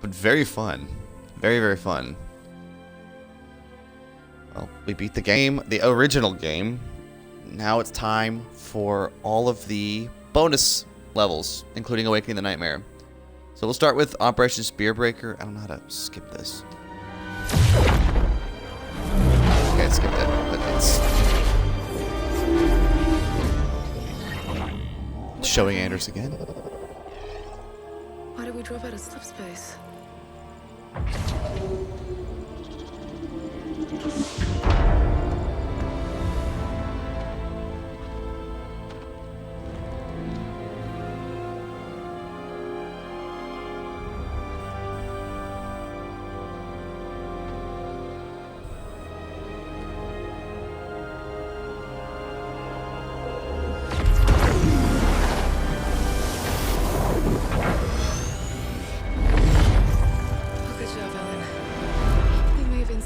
but very fun. Very, very fun. Well, we beat the game, the original game. Now it's time for all of the bonus levels, including Awakening the Nightmare. So we'll start with Operation Spearbreaker. I don't know how to skip this. Okay, I skipped it, but it's showing Anders again. Why did we drop out of slip space?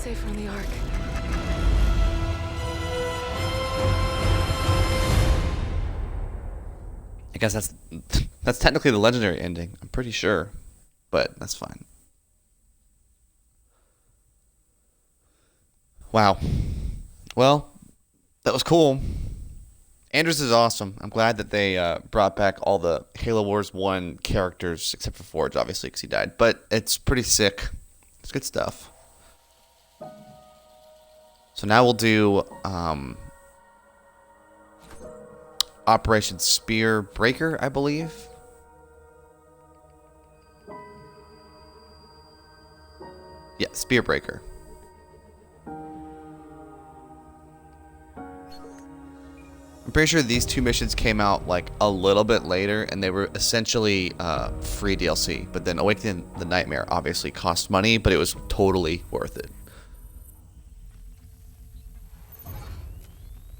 From the Ark. I guess that's technically the legendary ending. I'm pretty sure, but that's fine. Wow. Well, that was cool. Anders is awesome. I'm glad that they brought back all the Halo Wars 1 characters, except for Forge, obviously, because he died. But it's pretty sick. It's good stuff. So now we'll do Operation Spearbreaker, I believe. Yeah, Spearbreaker. I'm pretty sure these two missions came out like a little bit later, and they were essentially free DLC. But then Awakening the Nightmare obviously cost money, but it was totally worth it.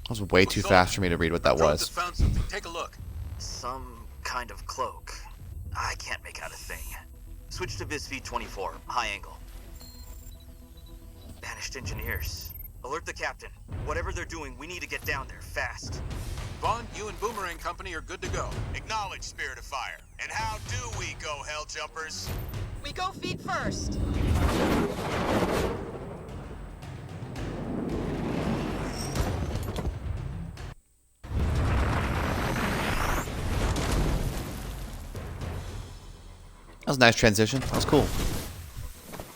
That was way too fast for me to read what that was. Found something. Take a look. Some kind of cloak. I can't make out a thing. Switch to Vis V24, high angle. Banished engineers. Alert the captain. Whatever they're doing, we need to get down there, fast. Vaughn, you and Boomerang Company are good to go. Acknowledge, Spirit of Fire. And how do we go, Hell Jumpers? We go feet first. That was a nice transition. That was cool.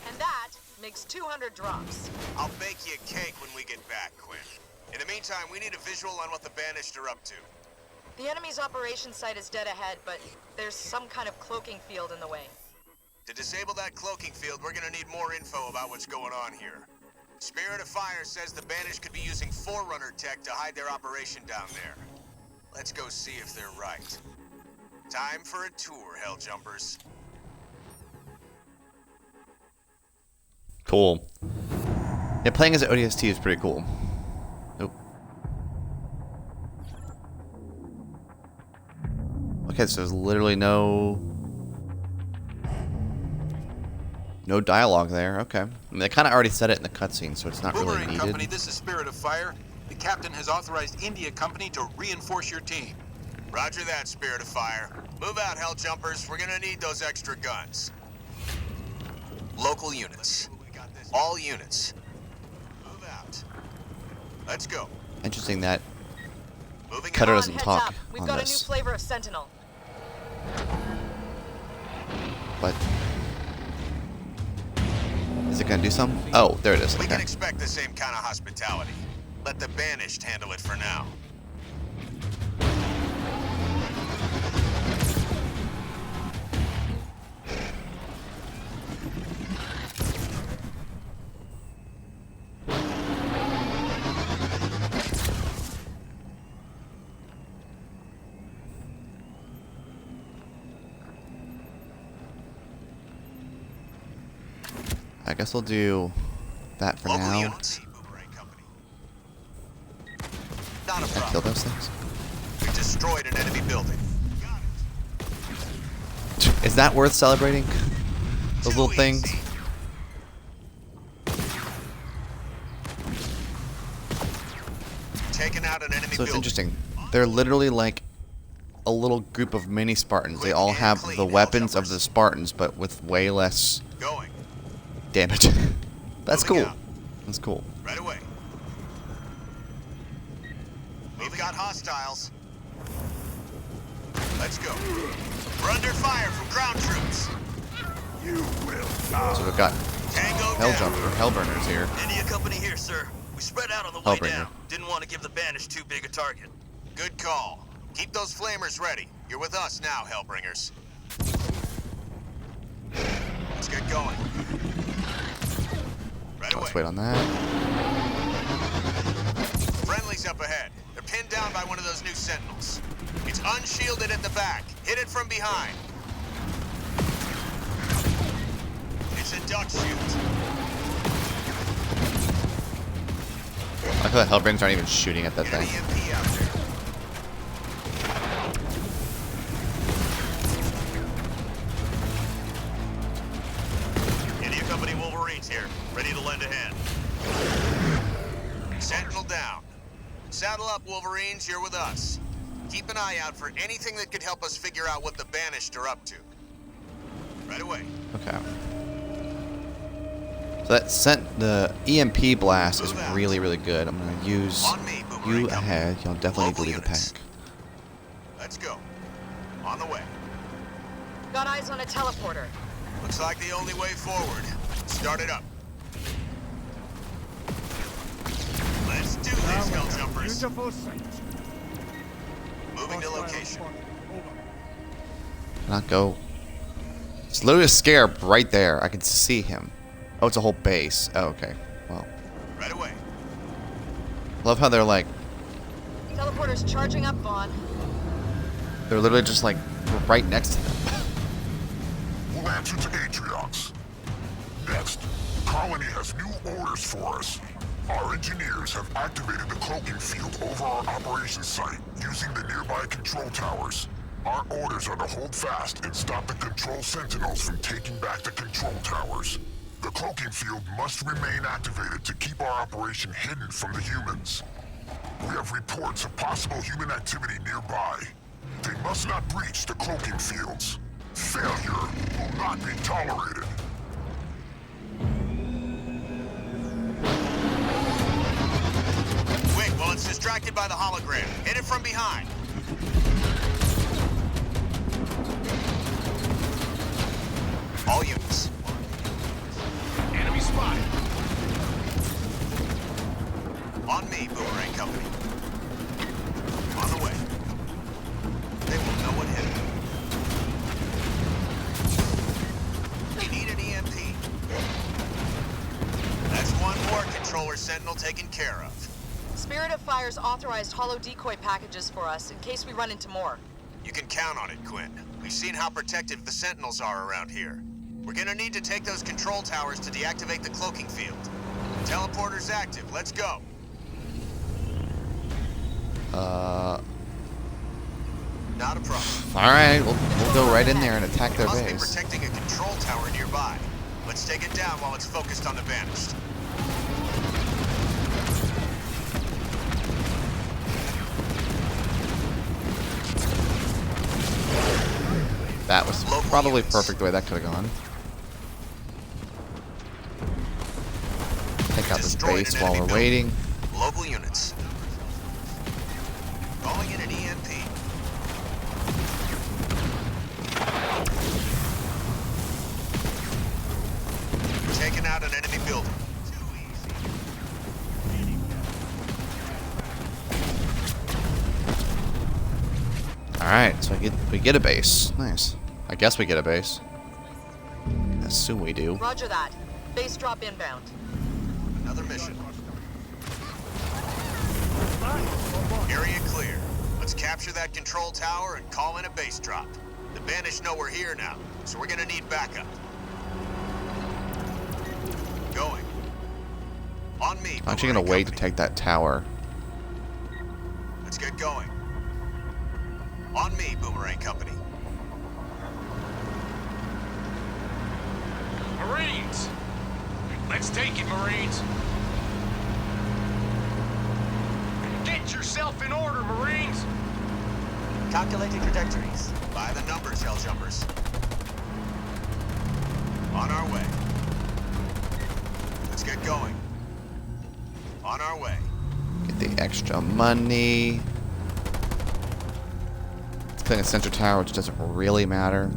And that makes 200 drops. I'll bake you a cake when we get back, Quinn. In the meantime, we need a visual on what the Banished are up to. The enemy's operation site is dead ahead, but there's some kind of cloaking field in the way. To disable that cloaking field, we're gonna need more info about what's going on here. Spirit of Fire says the Banished could be using Forerunner tech to hide their operation down there. Let's go see if they're right. Time for a tour, Hell Jumpers. Cool. Yeah, playing as an ODST is pretty cool. Nope. Okay, so there's literally no dialogue there. Okay. I mean, they kind of already said it in the cutscene, so it's not really Boomerang needed. Company, this is Spirit of Fire. The captain has authorized India Company to reinforce your team. Roger that, Spirit of Fire. Move out, Hell Jumpers. We're gonna need those extra guns. Local units. All units. Move out. Let's go. Interesting that Moving Cutter on. doesn't Heads talk up. We've on got this. a new flavor of Sentinel. But is it gonna do something? Oh, there it is. We Okay. can expect the same kind of hospitality. Let the Banished handle it for now. I guess we'll do that for Local now. units. Not a Can I kill problem. those things? We destroyed an enemy building. Is that worth celebrating? Those little Too things? easy. Taking out an enemy So it's building. interesting. They're literally like a little group of mini Spartans. They all have the weapons of the Spartans, but with way less Going. damage. That's Moving cool. out. That's cool. Right away. We've got hostiles. Let's go. We're under fire from ground troops. You will die. So we've got Tango Hellburners here. India Company here, sir. We spread out on the way Hellbringer. down. Didn't want to give the Banish too big a target. Good call. Keep those flamers ready. You're with us now, Hellbringers. Let's get going. Right away. Let's wait on that. Friendly's up ahead. They're pinned down by one of those new sentinels. It's unshielded at the back. Hit it from behind. It's a duck shoot. I feel like Hellbringers aren't even shooting at that Get an thing. EMP out there. India Company Wolverines here. Ready to lend a hand. Sentinel down. Saddle up, Wolverines. You're with us. Keep an eye out for anything that could help us figure out what the Banished are up to. Right away. Okay. So that sent the EMP blast is really, really good. I'm gonna use On me, Boomerang you Company. ahead. Y'all definitely need to Local lead the units. pack. Let's go. On the way. Got eyes on a teleporter. Looks like the only way forward. Start it up. Let's do this, Hell Jumpers. Moving to location. Not go. It's literally a scarab right there. I can see him. Oh, it's a whole base. Oh, okay. Well, Right away. love how they're like, Teleporter's charging up, Vaughn. they're literally just like right next to them. We'll answer to Atriox. Next, Colony has new orders for us. Our engineers have activated the cloaking field over our operations site using the nearby control towers. Our orders are to hold fast and stop the control sentinels from taking back the control towers. The cloaking field must remain activated to keep our operation hidden from the humans. We have reports of possible human activity nearby. They must not breach the cloaking fields. Failure will not be tolerated. Quick, while it's distracted by the hologram. Hit it from behind. All units. Enemy spotted. On me, Boomerang Company. On the way. They will know what hit them. We need an EMP. That's one more controller sentinel taken care of. Spirit of Fire's authorized holo decoy packages for us in case we run into more. You can count on it, Quinn. We've seen how protective the sentinels are around here. We're gonna need to take those control towers to deactivate the cloaking field. Teleporter's active. Let's go. Not a problem. Alright, we'll go right in there and attack their Must be base. protecting a control tower nearby. Let's take it down while it's focused on the Banished. That was Local probably units. perfect the way that could have gone. Take out this Destroyed base an while enemy we're waiting. Local units. Calling in an EMP. Taking out an enemy building. Too easy. Alright, so we get a base. Nice. I guess we get a base. I assume we do. Roger that. Base drop inbound. Another mission. Area clear. Let's capture that control tower and call in a base drop. The Banished know we're here now, so we're gonna need backup. Going. On me. I'm actually gonna Boomerang wait to Company. take that tower. Let's get going. On me, Boomerang Company. Marines! Let's take it, Marines! Get yourself in order, Marines! Calculating trajectories. By the numbers, hell jumpers. On our way. Let's get going. On our way. Get the extra money. Let's clean the center tower, which doesn't really matter.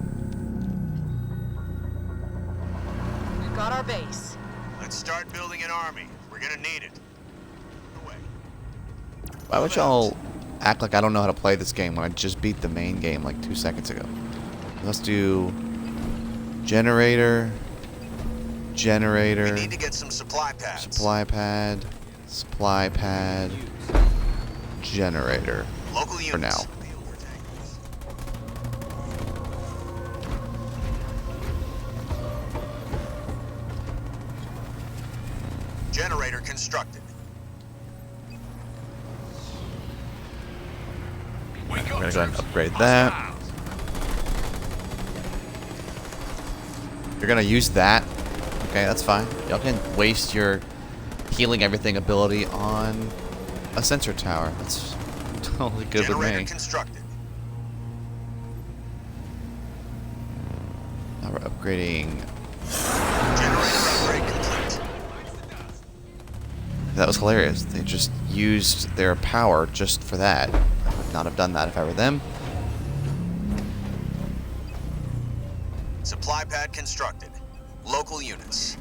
We've got our base. Let's start building an army. We're gonna need it. Away. Why would y'all act like I don't know how to play this game when I just beat the main game like 2 seconds ago? Let's do generator, generator, We need to get some supply pads. supply pad, generator. Local units. For now. Generator constructed. We're gonna go ahead and upgrade that. You're gonna use that. Okay, that's fine. Y'all can waste your healing everything ability on a sensor tower. That's totally good Generator with me. constructed. Now we're upgrading. Generator upgrade complete. That was hilarious. They just used their power just for that. I would not have done that if I were them. Supply pad constructed. Local units.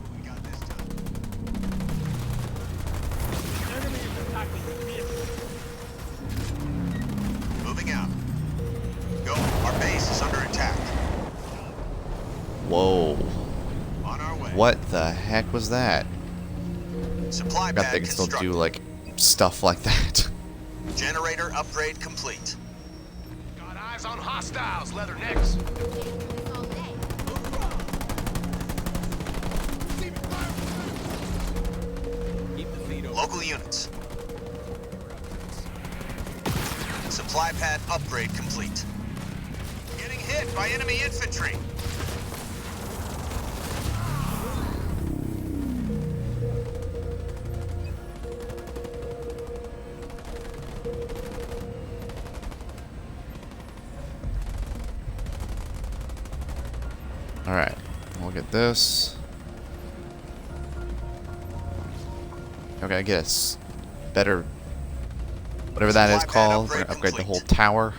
Moving out. Go. Our base is under attack. Whoa. On our way. What the heck was that? Supply I forgot pad they can still constructed. do like stuff like that. Generator upgrade complete. Got eyes on hostiles, Leathernecks. Local units. Supply pad upgrade complete. Getting hit by enemy infantry. Alright, we'll get this. Okay, I guess better, whatever that is Supply pad called. We're upgrade gonna upgrade the whole complete. tower.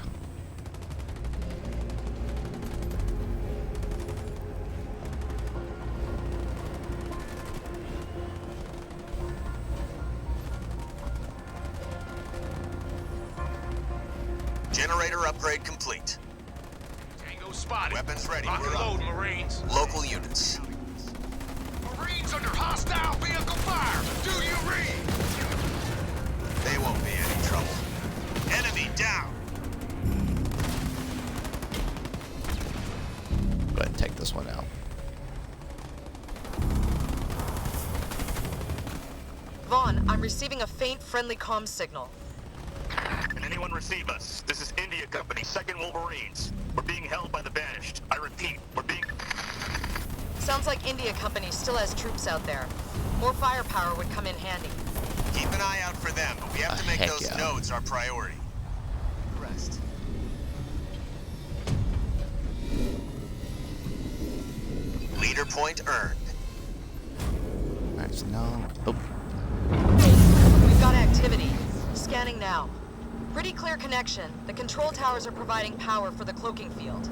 Generator upgrade complete. Tango spotted. Weapons ready. Lock and We're load, up. Marines. Local units. Marines under hostile vehicle fire. Do you read? They won't be any trouble. Enemy down. Go ahead and take this one out. Vaughn, I'm receiving a faint friendly comms signal. Can anyone receive us? This is India Company, 2nd Wolverines. We're being held by the Banished. I repeat, we're being... Sounds like India Company still has troops out there. More firepower would come in handy. Keep an eye out for them, but we have to make Heck those yeah. nodes our priority. Rest. Leader point earned. Alright, so now. Oh, We've got activity. Scanning now. Pretty clear connection. The control towers are providing power for the cloaking field.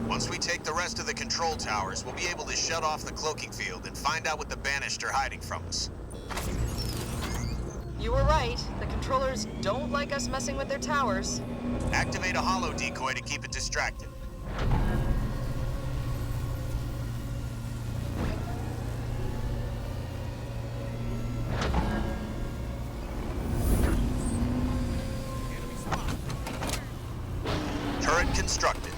Once we take the rest of the control towers, we'll be able to shut off the cloaking field and find out what the Banished are hiding from us. You were right. The controllers don't like us messing with their towers. Activate a holo decoy to keep it distracted. Turret constructed.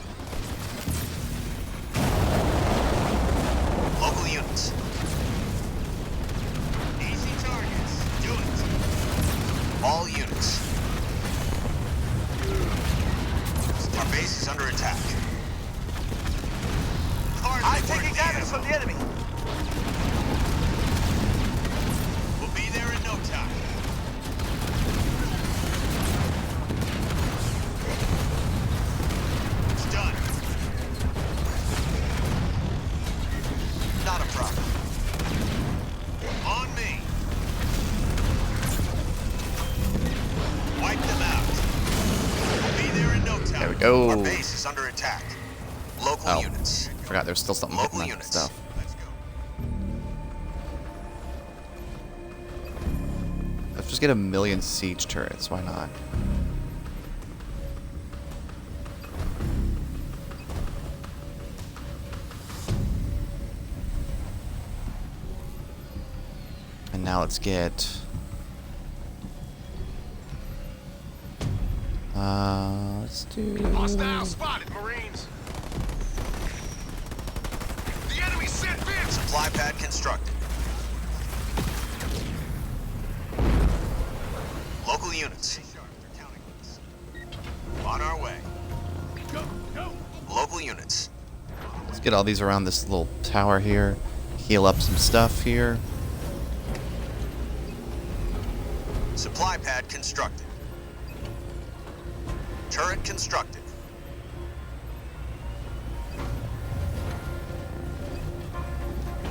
Local units. Easy targets. Do it. All units. Our base is under attack. I'm taking damage from the enemy. We'll be there in no time. go. Our base is under attack. Local Oh, units. forgot there's still something hitting Local that units. stuff. Let's go. Let's just get 1,000,000 siege turrets. Why not? And now let's get... let's do... Hostile spotted, Marines. The enemy sent Vince. Supply pad constructed. Local units. On our way. Go, go. Local units. Let's get all these around this little tower here. Heal up some stuff here. Supply pad constructed. Turret constructed.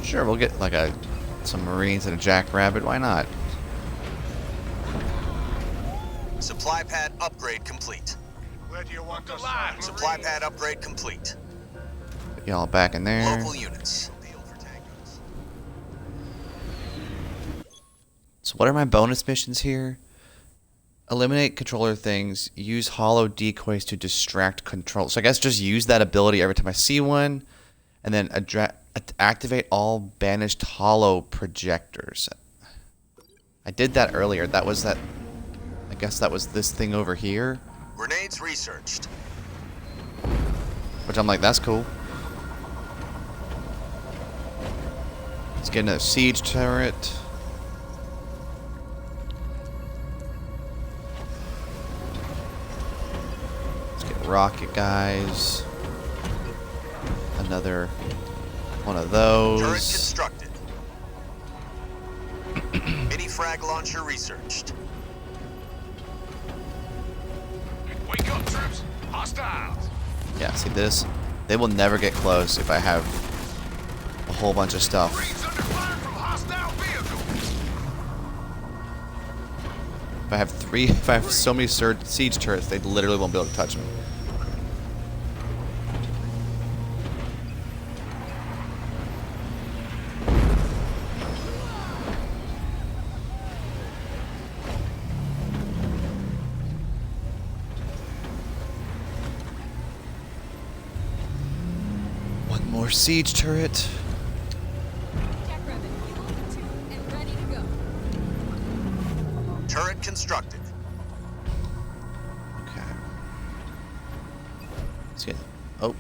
Sure, we'll get like some Marines and a Jackrabbit. Why not? Supply pad upgrade complete. Where do you want us? Alive, Supply pad upgrade complete. Put y'all back in there. Local units. So what are my bonus missions here? Eliminate controller things. Use hollow decoys to distract control. So I guess just use that ability every time I see one. And then activate all banished hollow projectors. I did that earlier. That was that... I guess that was this thing over here. Grenades researched. Which I'm like, that's cool. Let's get another siege turret. Let's get rocket guys. Another one of those. Turret constructed. Mini frag launcher researched. Wake up, troops. Hostiles. Yeah, see this? They will never get close if I have a whole bunch of stuff. Marines under fire from hostile vehicles. If I have so many siege turrets, they literally won't be able to touch me. One more siege turret. Turret constructed. Okay. Let's get... Oh,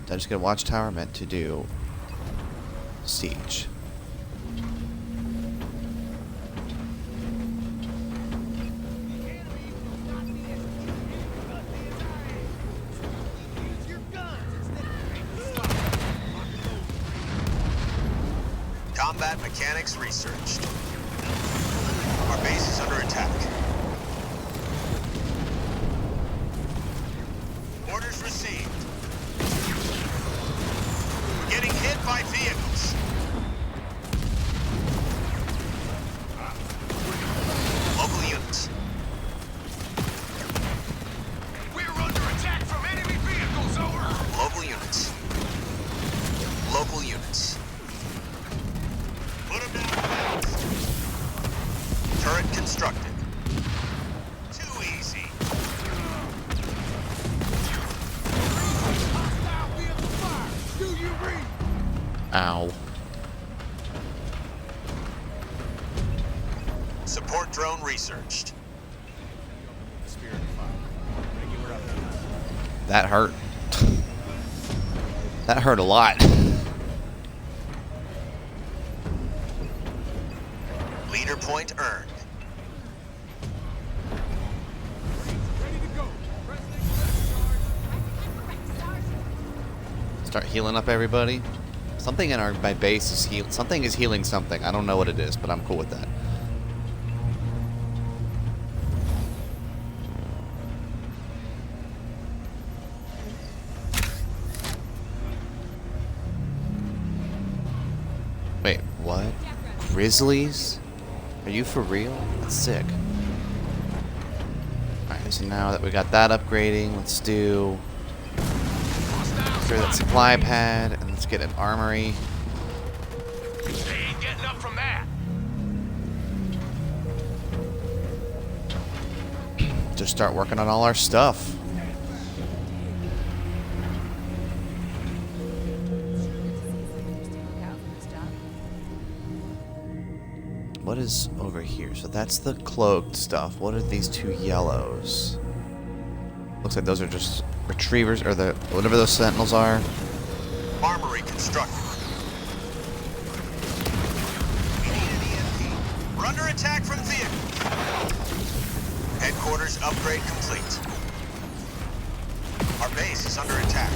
did I just get a watchtower? Meant to do siege. Combat mechanics researched. Our base is under attack. Orders received. We're getting hit by vehicles. Local units. We're under attack from enemy vehicles, over. Local units. Local units. Put them down fast. Turret constructed. Too easy. Hostile vehicle fire. Do you read? Ow. Support drone researched. That hurt. That hurt a lot. Leader point earned. Ready to go. Start healing up everybody. Something in my base is healing. Something is healing something. I don't know what it is, but I'm cool with that. Wait, what? Grizzlies? Are you for real? That's sick. Alright, so now that we got that upgrading, let's do Destroy that supply pad, and let's get an armory. They ain't getting up from that. Just start working on all our stuff. What is over here? So that's the cloaked stuff. What are these two yellows? Looks like those are just retrievers, or the whatever those sentinels are. Armory constructed. We need an EMP. We're under attack from vehicle. Headquarters upgrade complete. Our base is under attack.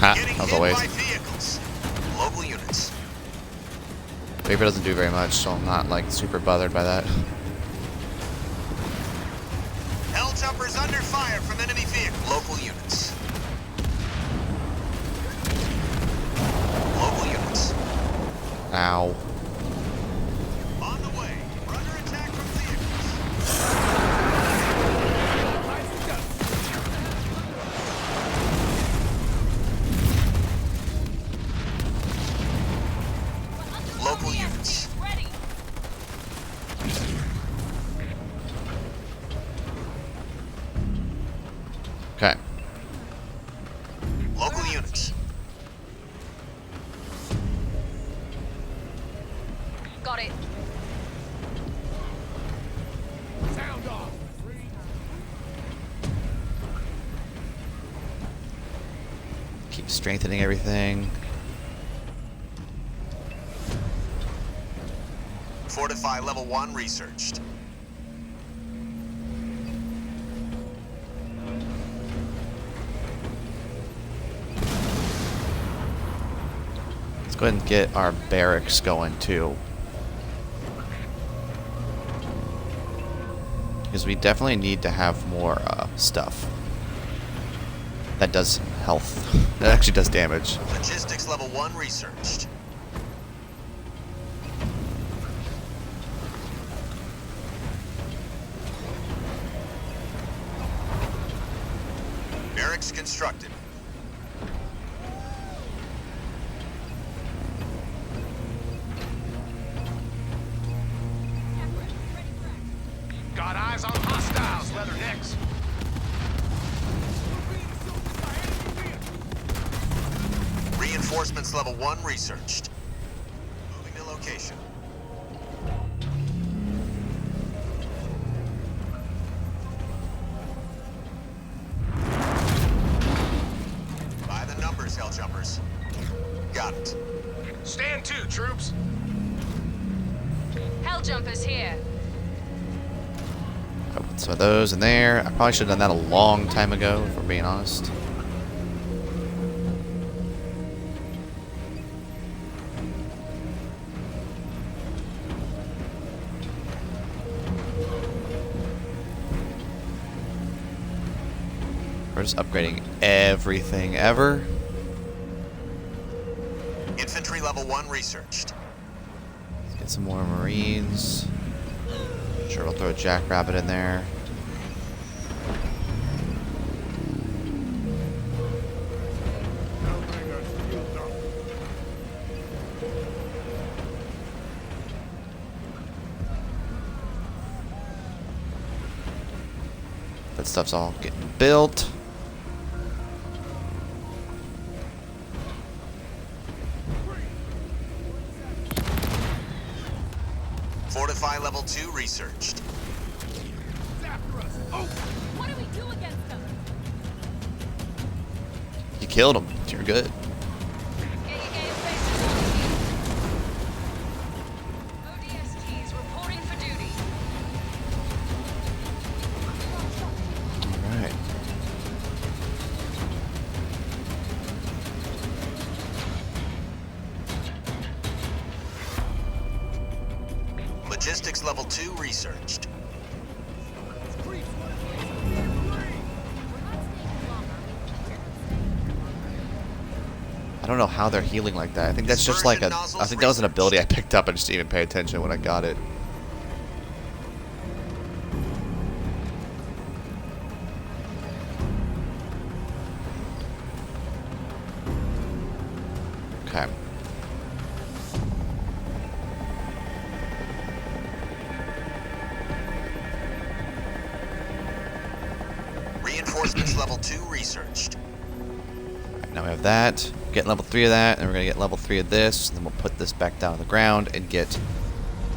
Ha, Getting as hit always. by vehicles. Local units. Paper doesn't do very much, so I'm not like super bothered by that. Hell jumpers under fire from enemy vehicles. Local units. Local units. Ow. On the way. We're under attack from vehicles. Local units. Okay. Local units. Got it. Sound off. Keep strengthening everything. Fortify level 1 researched. Let's go ahead and get our barracks going too. Because we definitely need to have more stuff. That does health. That actually does damage. Logistics level 1 researched. Barracks constructed. Got eyes on hostiles, Leathernecks. Reinforcements level 1 researched. Moving to location. By the numbers, hell jumpers. Got it. Stand to, troops. Hell jumpers here. I put some of those in there. I probably should have done that a long time ago, if we're being honest. We're just upgrading everything ever. Infantry level 1 researched. Let's get some more Marines. Sure, we'll throw a Jackrabbit in there. That stuff's all getting built. Fortify level 2 researched. What do we do against them? You killed him. You're good. Get your game faces on here. ODSTs reporting for duty. All right. Logistics level 2 researched. I don't know how they're healing like that. I think that's just like a. I think that was an ability I picked up and just didn't even pay attention when I got it. Okay. Reinforcements level 2 researched. Alright, now we have that. Get level 3 of that, and we're gonna get level 3 of this. And then we'll put this back down on the ground and get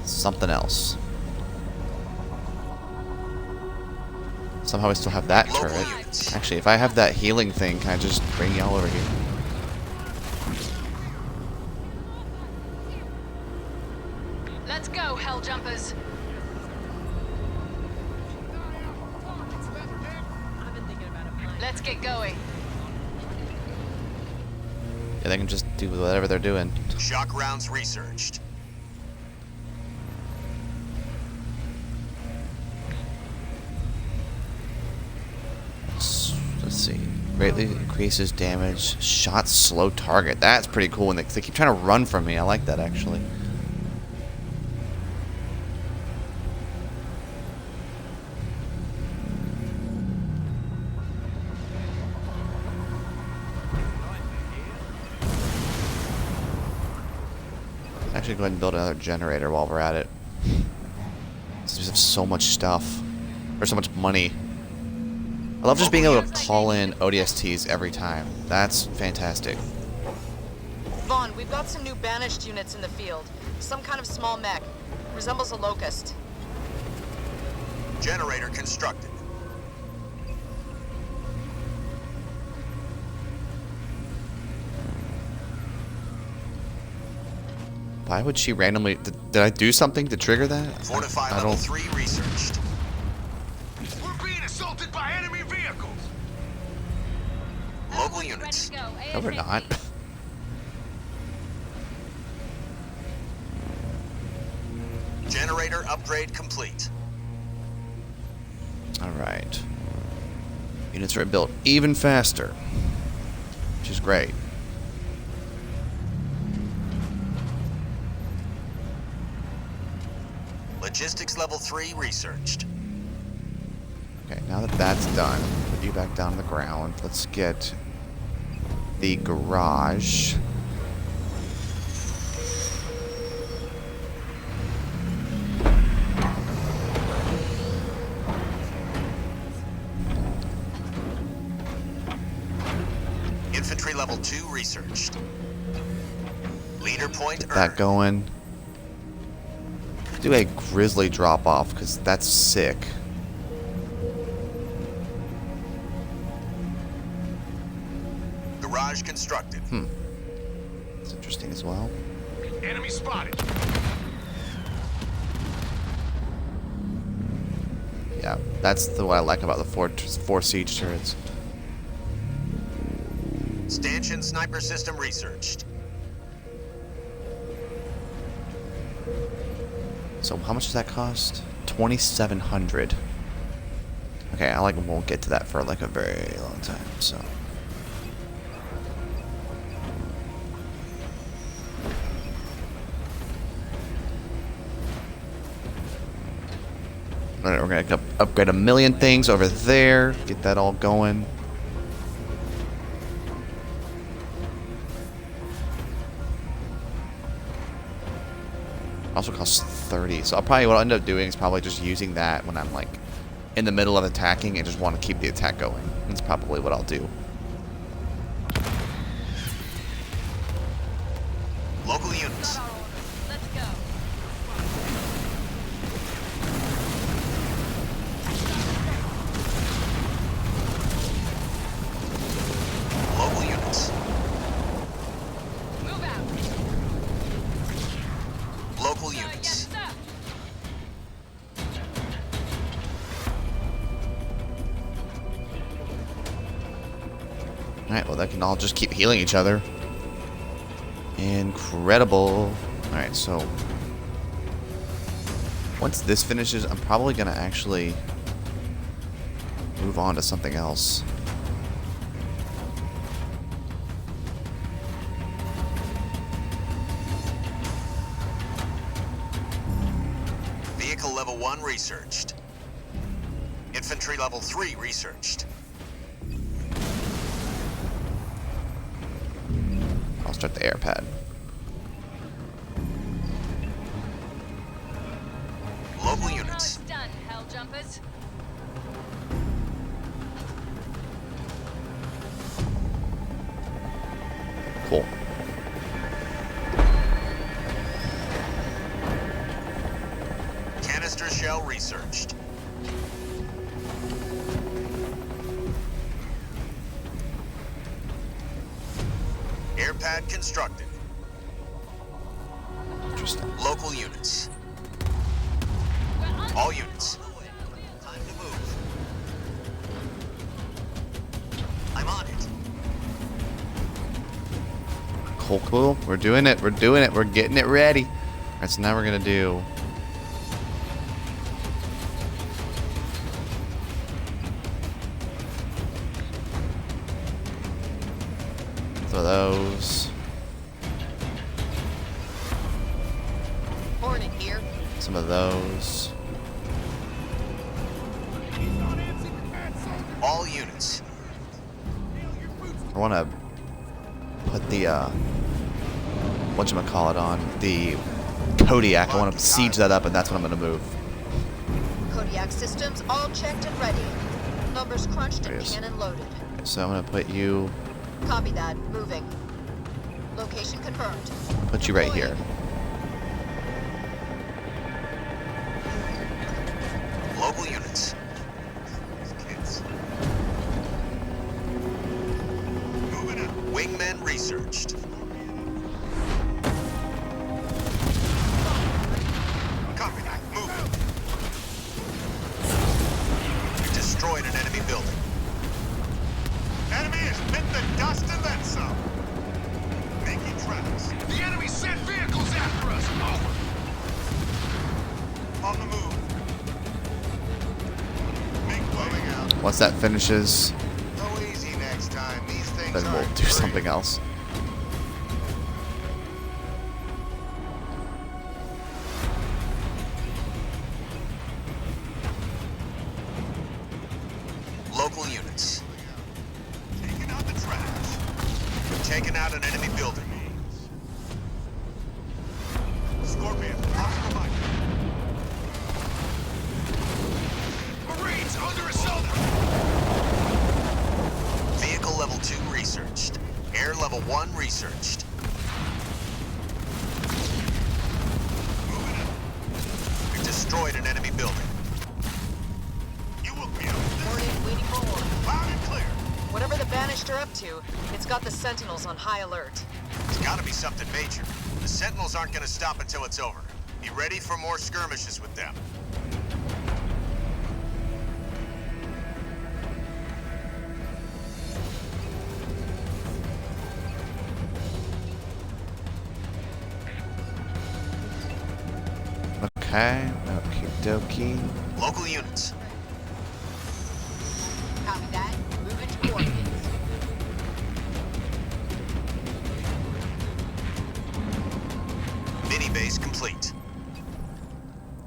something else. Somehow I still have that Local turret. units. Actually, if I have that healing thing, can I just bring y'all over here? Let's go, hell jumpers. Let's get going. Yeah, they can just do whatever they're doing. Shock rounds researched. Let's see. Greatly increases damage. Shot slow target. That's pretty cool. And they keep trying to run from me. I like that, actually. Actually, go ahead and build another generator while we're at it. Since we have so much stuff. Or so much money. I love just being able to call in ODSTs every time. That's fantastic. Vaughn, we've got some new banished units in the field. Some kind of small mech. Resembles a locust. Generator constructed. Why would she randomly... Did I do something to trigger that? Fortify I level don't... 3 researched. We're being assaulted by enemy vehicles. Local units. No, we're not. Generator upgrade complete. Alright. Units are built even faster. Which is great. Logistics level 3 researched. Okay, now that that's done, put you back down on the ground. Let's get the garage. Infantry level 2 researched. Leader point Get that earned. going. Do a grizzly drop off, because that's sick. Garage constructed. It's interesting as well. Enemy spotted. Yeah, that's what I like about the four siege turrets. Stanchion sniper system researched. So how much does that cost? 2,700. Okay, I won't get to that for like a very long time. So. Alright, we're gonna upgrade a million things over there. Get that all going. Also costs 30, so what I'll end up doing is probably just using that when I'm like in the middle of attacking and just want to keep the attack going. That's probably what I'll do. Local units. Let's go. Local units. Move out. Local units. Alright, well, they can all just keep healing each other. Incredible. Alright, so once this finishes, I'm probably going to actually move on to something else. Vehicle level 1 researched. Infantry level 3 researched. I was start the air pad. Local units. Done, hell jumpers. Cool. Canister shell researched. Air pad constructed. Interesting. Local units. All units. Time to move. I'm on it. Cool, cool. We're doing it. We're doing it. We're getting it ready. Alright, so now we're gonna do. Some of those. Hornet here. Some of those. All units. I want to put the whatchamacallit on the Kodiak. I want to siege that up, and that's what I'm going to move. Kodiak systems all checked and ready. Numbers crunched There and it is. cannon loaded. So I'm going to put you Copy that. Moving. Location confirmed. right here. Local units. Kids. Moving up. Wingmen researched. Copy that. Moving. We've destroyed an enemy building. Enemy has bit the dust and then some. Making tracks. The enemy sent vehicles after us. Over. On the move. Make way out. Once that finishes, Go easy next time. These things then we'll aren't do free. something else. Local units. Taking out the trash. We've taken out an enemy building. Scorpion, Oscar Mike. Marines under assault. Vehicle level 2 researched. Air level 1 researched. Moving up. We've destroyed an enemy building. You will be able to Hornet waiting for order. loud and clear. Whatever the Banished are up to, it's got the Sentinels on high alert. It's gotta be something major. The Sentinels aren't gonna stop until it's over. Be ready for more skirmishes with them. Okay. Okie dokie. Local units. Copy that. Moving to coordinates. Mini base complete.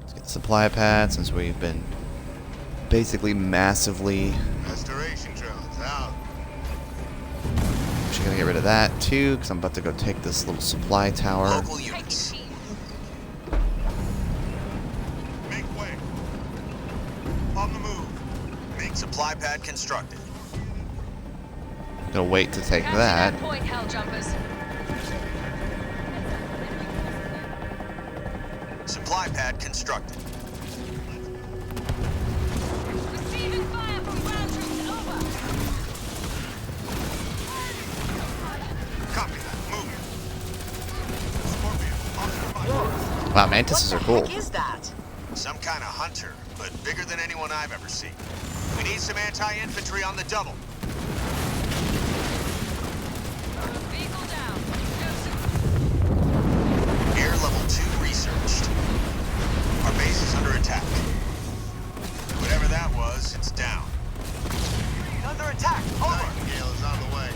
Let's get the supply pad since we've been basically massively. Restoration drones out. Actually, gonna get rid of that too, because I'm about to go take this little supply tower. Local units. Make way. On the move. Make supply pad constructed. Gonna wait to take Capture that. point, hell jumpers. Supply pad constructed. Receiving fire from ground troops. Over. Copy that. Move. Scorpion, Oscar Mike. Wow, mantises are What the cool. heck is that? Some kind of hunter, but bigger than anyone I've ever seen. We need some anti-infantry on the double. Vehicle down. Air level 2 researched. Our base is under attack. Whatever that was, it's down. Under attack. Over. Nightingale is on the way.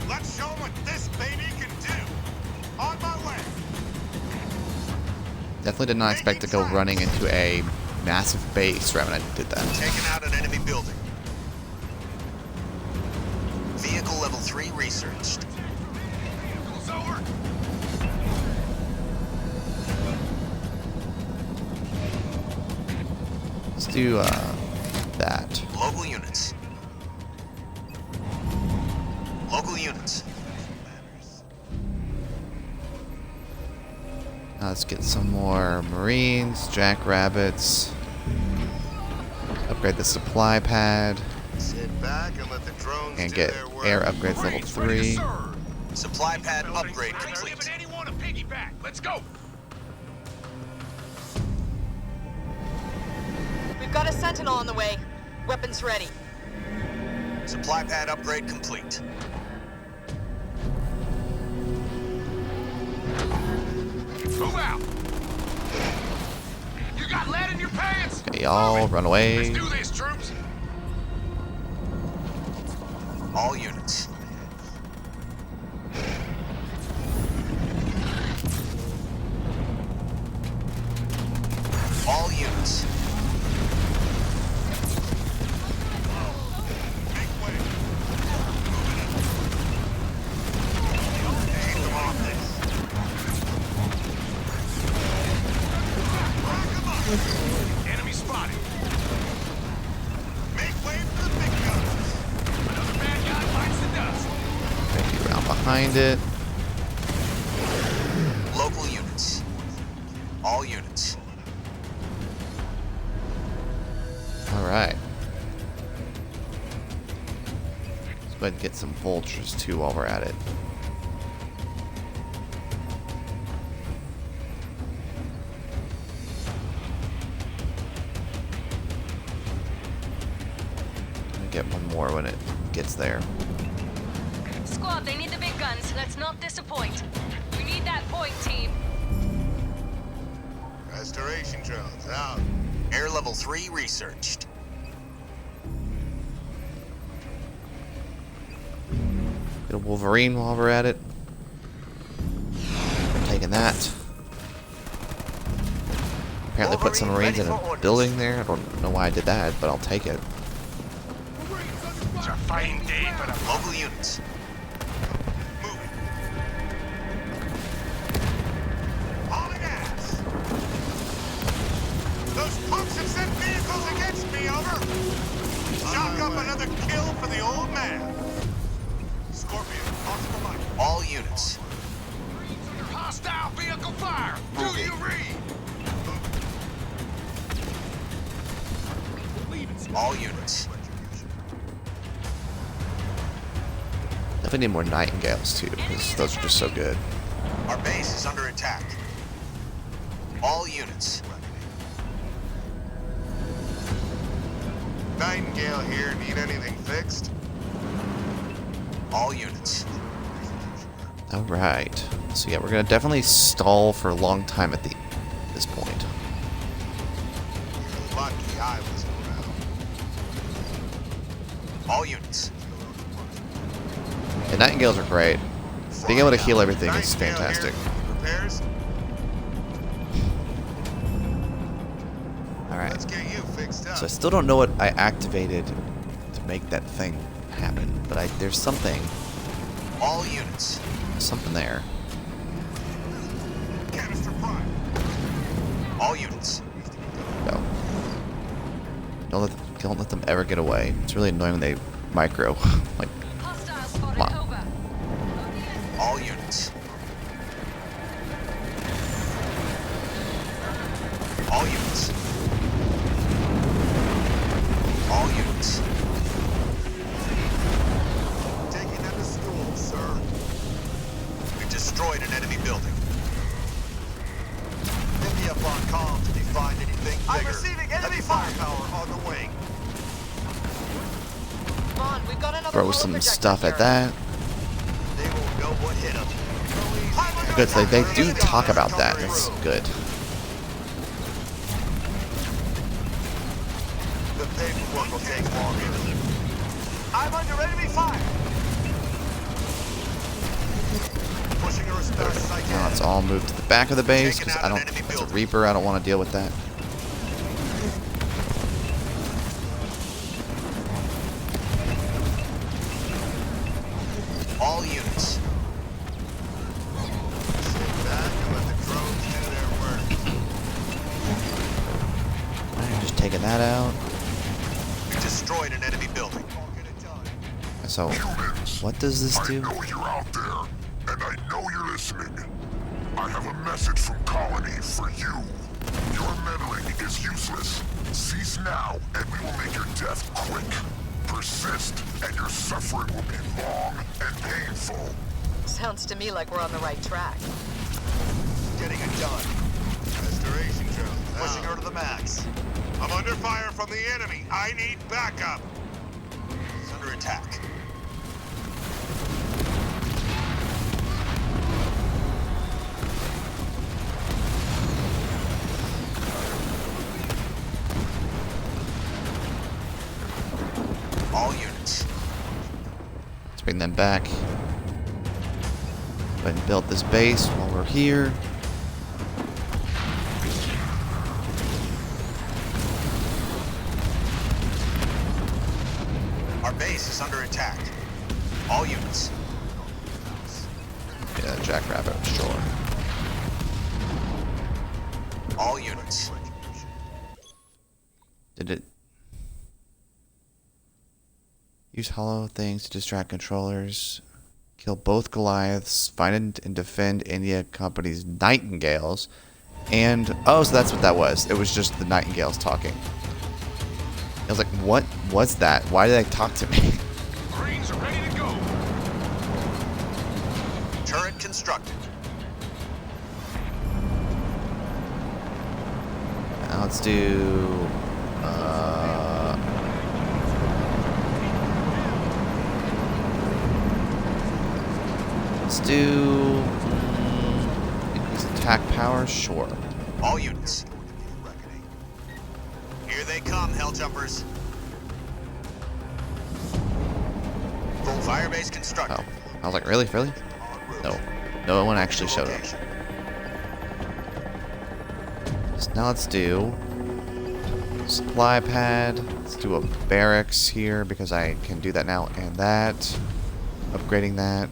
Let's show them what this baby can do. On my way. Definitely did not expect to go running into a massive base right when I did that. Taking out an enemy building. Vehicle level 3 researched. Vehicles over. Let's do that. Local units. Local units. Now let's get some more Marines, Jackrabbits. Upgrade the supply pad. Sit back and let the drones And do get their work. air upgrades level 3. Supply pad upgrade I ain't complete. giving anyone a piggyback. Let's go. We've got a sentinel on the way. Weapons ready. Supply pad upgrade complete. Move out. You got lead in your pants? Okay, y'all run away. Let's do this, troops. All units. All units. Enemy spotted. Make way for the big guns. Another bad guy bites the dust. Make you around behind it. Local units. All units. Alright. Let's go ahead and get some vultures too while we're at it. Gonna get one more when it gets there. Squad, they need the big guns. Let's not disappoint. We need that point, team. Restoration drones out. Air level 3 researched. Get a Wolverine while we're at it. Taking that. Apparently put some Marines in a building there. I don't know why I did that, but I'll take it. It's a fine day for the Local units. Moving. Hauling ass. Those punks have sent vehicles against me, over. Chalk up another kill for the old man. Scorpion, possible light. All units. under hostile vehicle fire. Do you read? All units. Definitely need more Nightingales too, because those are just so good. Our base is under attack. All units. Nightingale here. Need anything fixed? All units. Alright. So yeah, we're gonna definitely stall for a long time at this point. You're lucky I was around. All units. And Nightingales are great. Being able to heal everything is Nightingale fantastic. here. Repairs? Alright. Let's get you fixed up. So I still don't know what I activated to make that thing happen, but there's something All units. there. Canister prime. All units. No. Don't let them ever get away. It's really annoying when they micro. Like, Hostile spotted. Come on. Over. All units. All units. All units. Taking them to school, sir. We've destroyed an enemy building. Hit me up on comms if you find anything bigger. I'm receiving enemy firepower on the wing. Vaughn, we've got another throw auto some projector stuff at here. that. They won't know what hit them. Good, so they do talk about that. That's good. The paperwork will take longer. I'm under enemy fire. Pushing her as fast as I Now can. let's all move to the back of the base because I don't. It's a Reaper. I don't want to deal with that. All units. Sit back and let the drones do their work. Why don't I just taking that out. We destroyed an enemy building. So, Humans, what does this I do? know you're out there, and I know you're listening. I have a message from Colony for you. Your meddling is useless. Cease now, and we will make your death quick. Persist, and your suffering will be long and painful. Sounds to me like we're on the right track. Getting it done. Restoration drone. Pushing her to the max. I'm under fire from the enemy. I need backup. It's under attack. All units. Let's bring them back. Go ahead and build this base while we're here. Our base is under attack. All units. Yeah, Jackrabbit, sure. All units. Did it use hollow things to distract controllers? Kill both Goliaths, find and defend India Company's Nightingales, and oh, so that's what that was. It was just the Nightingales talking. I was like, what was that? Why did they talk to me? Marines are ready to go. Turret constructed. Now let's do. Let's do. Increase attack power, sure. All units. Here they come, Helljumpers. Full firebase constructed. Oh, I was like, really, really? No, no one actually showed up. Location. So now let's do supply pad. Let's do a barracks here because I can do that now, and that. Upgrading that.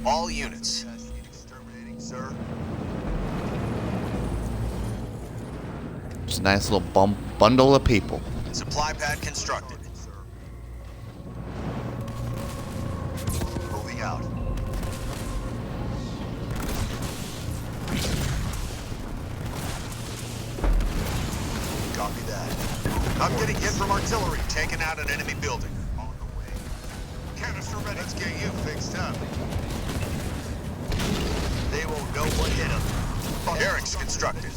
All units. Exterminating, sir. Just a nice little bundle of people. Supply pad constructed. Moving out. Copy that. I'm getting hit from artillery. Taking out an enemy building. On the way. Canister ready. Let's get you fixed up. They won't know what hit them. Barracks constructed.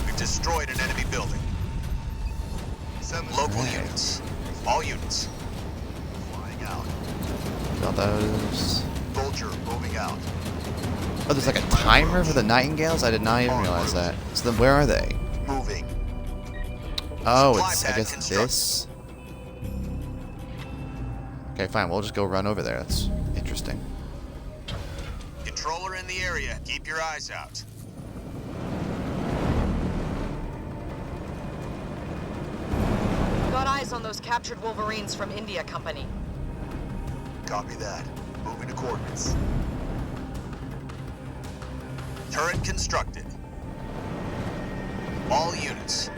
We've destroyed an enemy building. Local units. All units. Flying out. Got those. Vulture moving out. Oh, there's like a timer for the Nightingales? I did not even realize that. So then where are they? Moving. Oh, Supply it's, I pad guess, constructed. this? Okay, fine. We'll just go run over there. That's interesting. Controller in the area. Keep your eyes out. Got eyes on those captured Wolverines from India Company. Copy that. Moving to coordinates. Turret constructed. All units.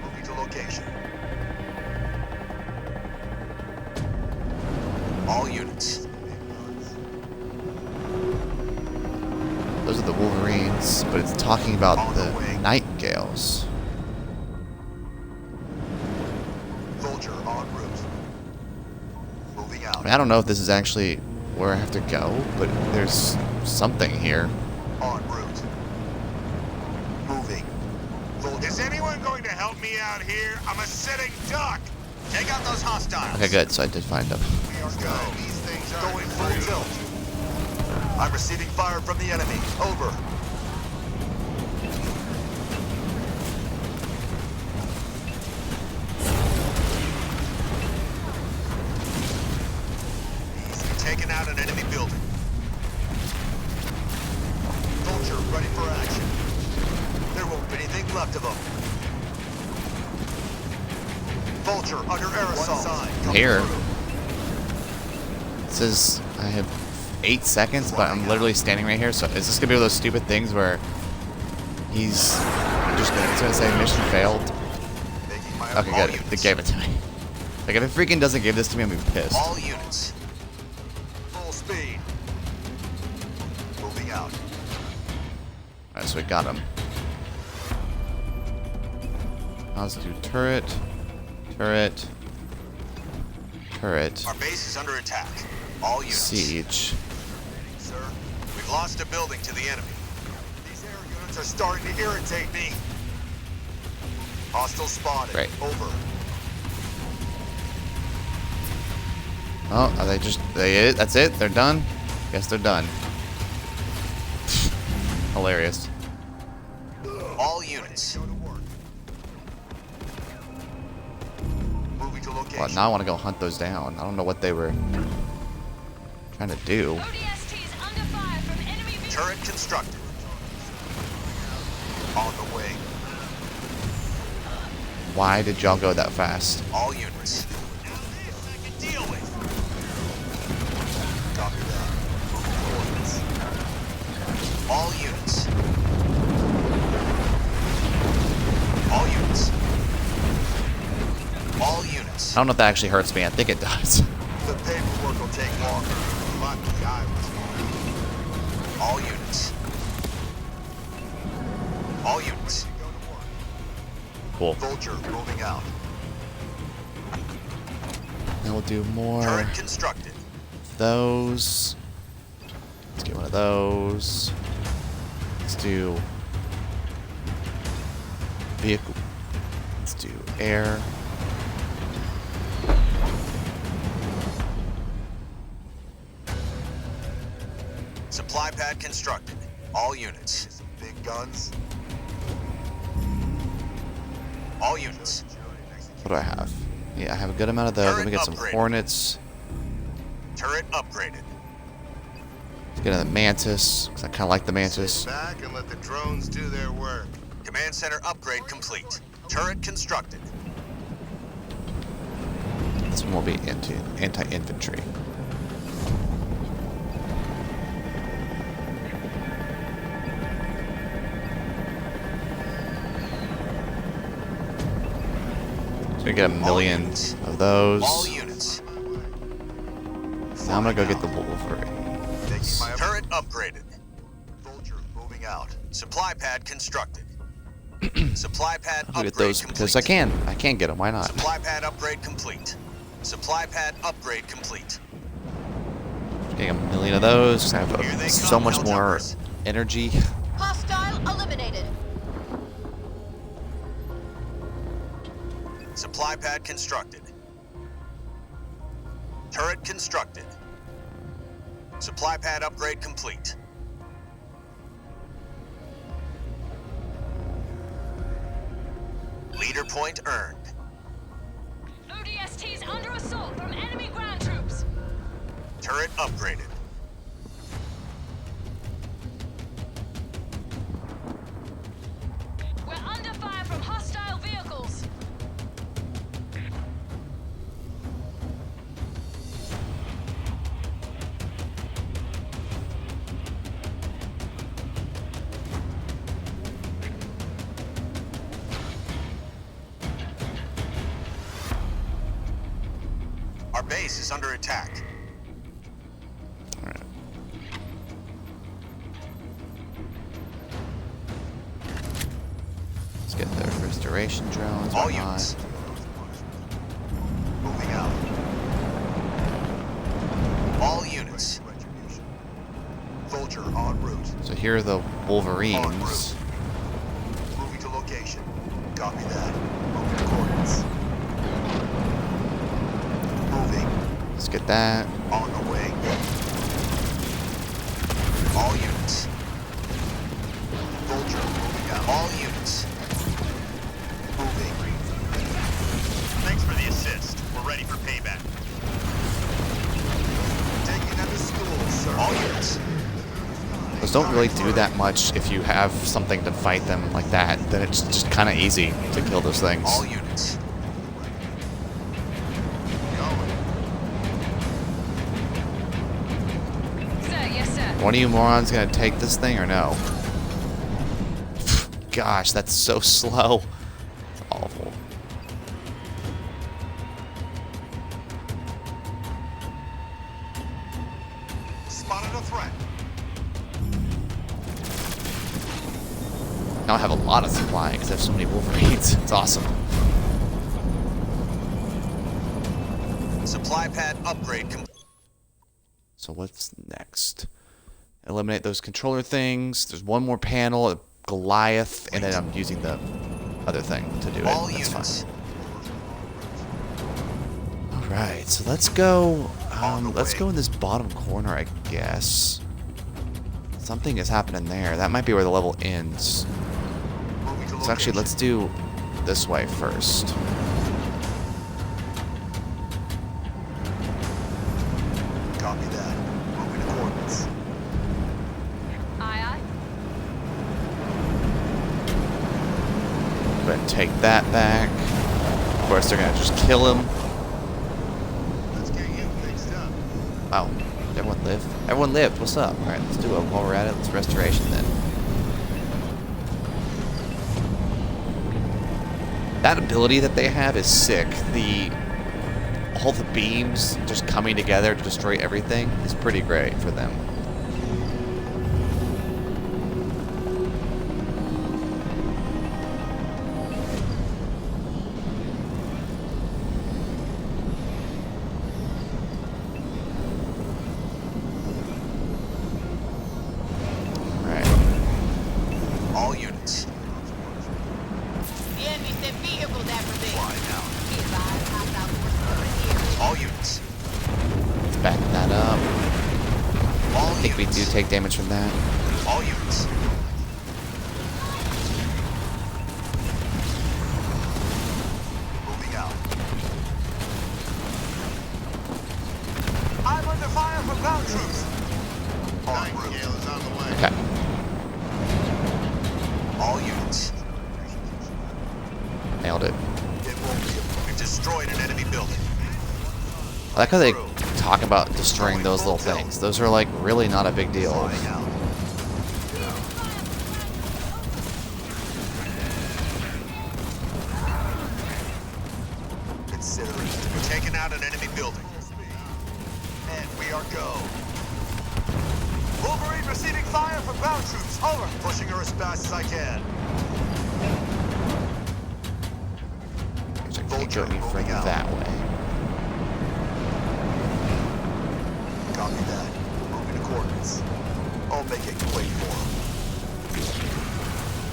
Moving to location. All units. Those are the Wolverines, but it's talking about On the the way. Nightingales. Vulture en route. Moving out. I mean, I don't know if this is actually where I have to go, but there's something here. En route. Moving. Vulture. Is anyone going to help me out here? I'm a sitting duck. Take out those hostiles. Okay, good. So I did find them. Let's go. These things are going full tilt. I'm receiving fire from the enemy. Over. He's taken out an enemy building. Vulture ready for action. There won't be anything left of them. Vulture under air assault. Here. It says I have 8 seconds, but I'm literally standing right here. So is this gonna be one of those stupid things where he's just gonna say mission failed? Okay, good. They gave it to me. Like if it freaking doesn't give this to me, I'm gonna be pissed. All units. Full speed. Moving out. Alright, so we got him. Now let's do turret, turret, turret, Our base is under attack. All units. siege. Sir, we've lost a building to the enemy. These air units are starting to irritate me. Hostile spotted. Great. Over. Oh, are they just, that's it? They're done? Guess they're done. Hilarious. All units. Moving to location. Well, now I want to go hunt those down. I don't know what they were trying to do. ODST's under fire from enemy vehicles. Turret constructed. On the way. Why did y'all go that fast? All units. Now this I can deal with. Copy that. Coordinates. All units. All units. All units. I don't know if that actually hurts me. I think it does. The paperwork will take longer. Lucky I was. All units. All units. Cool. Vulture moving out. Then we'll do more Turret constructed. of those. Let's get one of those. Let's do vehicle. Let's do air. Supply pad constructed. All units. Big guns. All units. What do I have? Yeah, I have a good amount of those. Let me get some Turret upgraded. Hornets. Turret upgraded. Let's get a Mantis, because I kind of like the Mantis. Sit back and let the drones do their work. Command center upgrade complete. Turret constructed. This one will be anti-infantry. So we get a million of those. All units. Now I'm gonna go get the Wolverine. Turret upgraded. Vulture moving out. Supply pad constructed. Supply pad I'll upgrade get those complete. because I can. I can get them. Why not? Supply pad upgrade complete. Supply pad upgrade complete. Getting a million of those. 'Cause I Here have they so come, much more Helljumpers. energy. Hostile eliminated. Supply pad constructed. Turret constructed. Supply pad upgrade complete. Leader point earned. ODST's under assault from enemy ground troops. Turret upgraded. We're under fire from hostile vehicles. Our base is under attack. Alright. Let's get the restoration drones. All why not? units. Moving out. All units. Vulture en route. So here are the En route. Wolverines. Moving to location. Copy that. Moving to coordinates. Moving. Let's get that. On the way. All units. Vulture moving out. All units. Moving. Thanks for the assist. We're ready for payback. Taking them to school, sir. All units. Those don't really do that much if you have something to fight them like that. Then it's just kind of easy to kill those things. All units. Sir, One of you morons gonna take this thing or no? Gosh, that's so slow. It's awful. Spotted a threat. Now I have a lot of supply because I have so many Wolverines. It's awesome. Supply pad upgrade complete. So what's next? Eliminate those controller things. There's one more panel, a Goliath, and then I'm using the other thing to do it. All That's units. fine. All right, so let's go. Let's go in this bottom corner, I guess. Something is happening there. That might be where the level ends. Moving to So location. actually, let's do this way first. Copy that. Moving to coordinates. Aye, aye. Go ahead and take that back. Of course, they're gonna just kill him. Let's get you fixed up. Oh, did everyone live? Everyone lived. What's up? All right, let's do it while we're at it. Let's restoration then. That ability that they have is sick. All the beams just coming together to destroy everything is pretty great for them. Alright. All units. The enemy sent vehicles after me. Fly now. Be advised, hostile forces are in the area. All units. Let's back that up. All I think we units. do take damage from that. All units. Moving out. I'm under fire from ground troops. Nightingale is on the way. Okay. All units. Nailed it. It won't be. We've destroyed an enemy building. I like how they talk about destroying those little things. Those are like really not a big deal. Flying out. Consider it. We've taken out an enemy building. And we are go. Wolverine receiving fire from ground troops. Over. Pushing her as fast as I can. Can't get me from that way. Copy that. Moving to coordinates. I'll make it quick for him.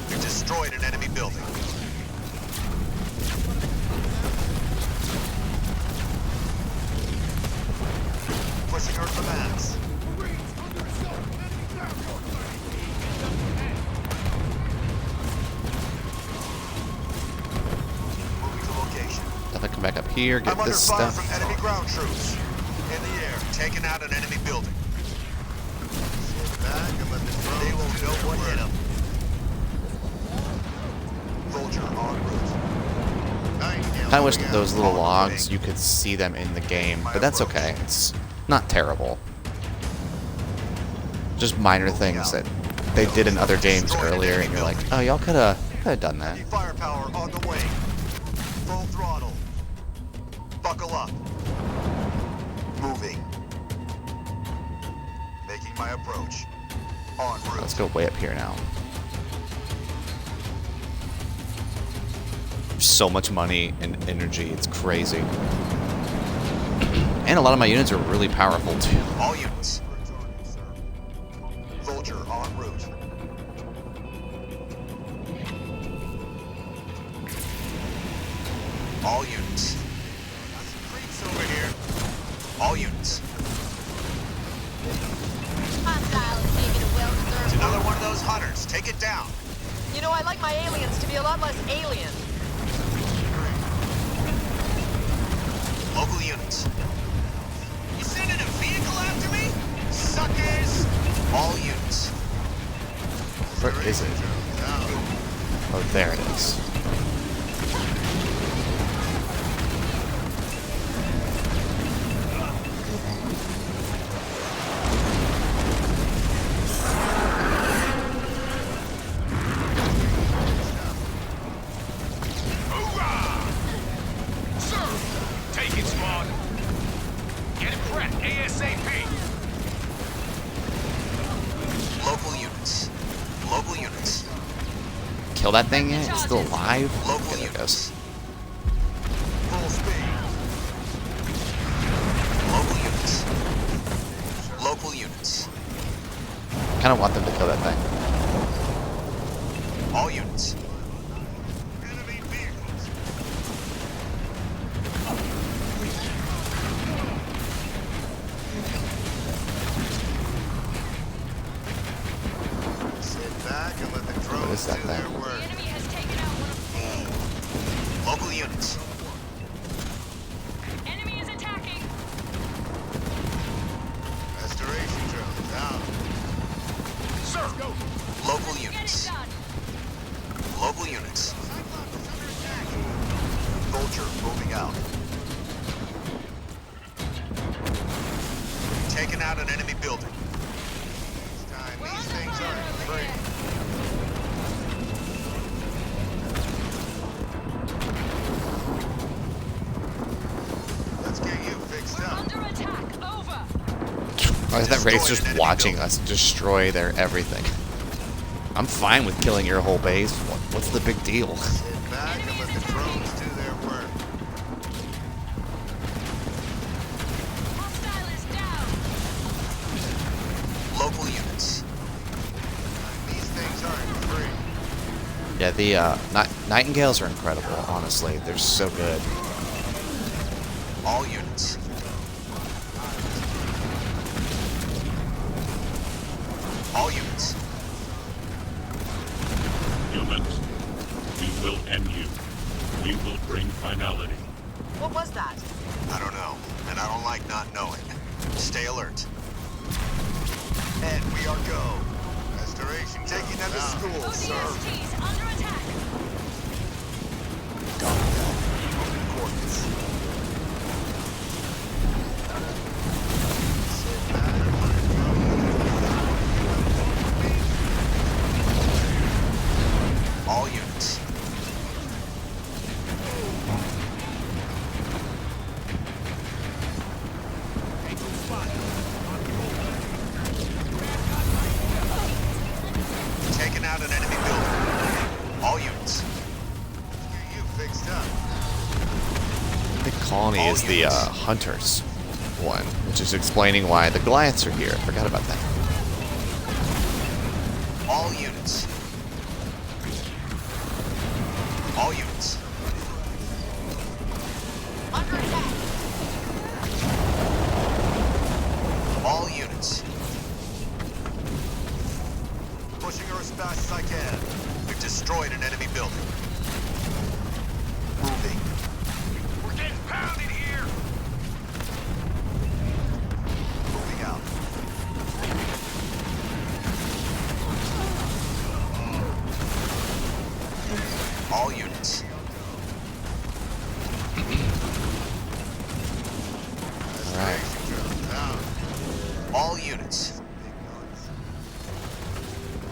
We've destroyed an enemy building. Pushing her to the max. Moving to location. Definitely come back up here, get I'm under this fire stuff. from enemy ground troops. In the air, taking out an enemy building. They won't know what hit them. Vulture en route. I wish that those little logs, you could see them in the game, but that's okay. It's not terrible. Just minor things that they did in other games earlier, and you're like, oh, y'all could have done that. Firepower on the way. Full throttle. Buckle up. Moving. Making my approach. En route. Let's go way up here now. So much money and energy, it's crazy. And a lot of my units are really powerful too. All units. Vulture en route. All units. Creeps over here. All units. Hostile is taking a well-deserved It's another one of those hunters. Take it down. You know, I like my aliens to be a lot less alien. Local units. You sending a vehicle after me? Suckers! All units. Where is it? Oh, there it is. kill that thing yet? It's still alive? Local Okay, there it goes. Full speed. Local units. Local units. Kind of want them to kill that thing. All units. Enemy vehicles. Sit back and let the What is drones that do their thing? The work. enemy has taken out one of... Local units. Enemy is attacking! Restoration drones out. Sir, go. Local Get it units. done! Local units. Vulture moving out. Taking out an enemy building. This time, We're these under things fire aren't over free. here. Let's get you fixed We're up. under attack. Over! Why is that race Destroyed just an enemy watching building. us destroy their everything? I'm fine with killing your whole base. What's the big deal? Sit back and let the drones do their work. Hostile is down! Local units. These things aren't free. Yeah, the Nightingales are incredible, honestly. They're so good. All units. All units. Humans, we will end you. We will bring finality. What was that? I don't know, and I don't like not knowing. Stay alert. And we are go. Restoration Taking them to drones out. school, sir. ODSTs under attack! Coordinates. Sit back and let the drones. All units. Taking out an enemy building. All units. Get you fixed up. The colony is the hunters one, which is explaining why the Goliaths are here. I forgot about that. All units. All units. Under attack! All units. Pushing her as fast as I can. We've destroyed an enemy building. Moving. We're getting pounded here. Moving out. All units. Alright. Restoration drones out. All units.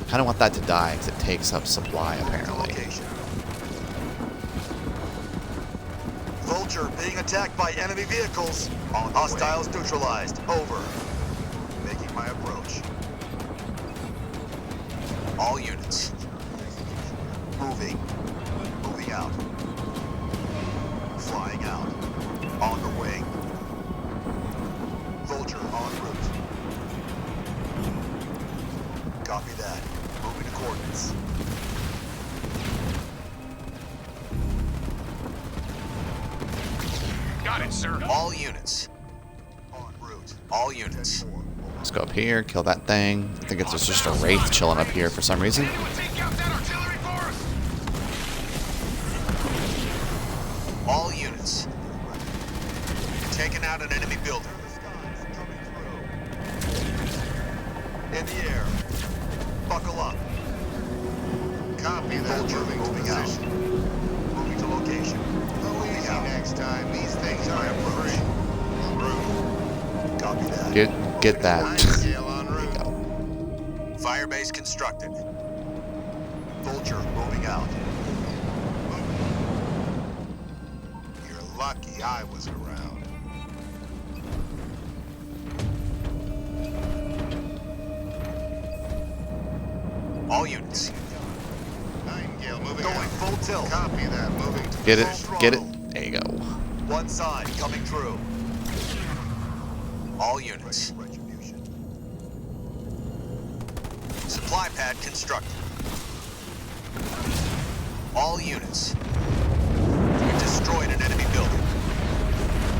Kind of want that to die because it takes up supply, apparently. Location. Vulture being attacked by enemy vehicles. Hostiles neutralized. Over. Making my approach. All units. Moving. Moving out. Flying out. On the wing. Vulture en route. Copy that. Moving to coordinates. Got it, sir. All units. En route. All units. Let's go up here, kill that thing. I think it's just a wraith chilling up here for some reason. Anyone take out that artillery for us? All units. Taking out an enemy building. In the air. Buckle up. Copy that. Vulture moving out. position. Moving to location. Go Moving easy out. next time. These things aren't free. En route. Copy that. Get that. Nightingale en route. Go. Firebase constructed. Vulture moving out. You're lucky I was around. All units. Nightingale moving Going full tilt. Copy that. Moving to Get it? Full Get it? throttle. There you go. One side coming through. all units. Retribution. Supply pad constructed. All units. We've destroyed an enemy building.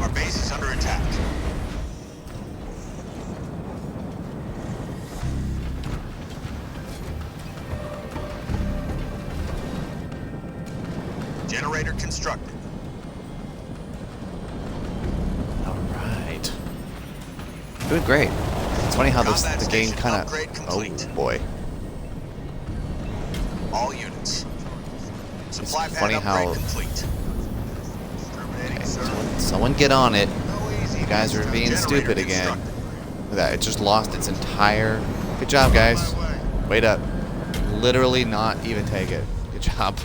Our base is under attack. Generator constructed. All right. Doing great. It's funny how the game station kind of. upgrade complete. Oh boy. All units. Supply pad funny upgrade how- complete. Terminating, sir. Someone get on it. No easy. You guys are being Generator stupid again. constructed. Look at that. It just lost its entire. Good job, guys. Wait up. Literally not even take it. Good job.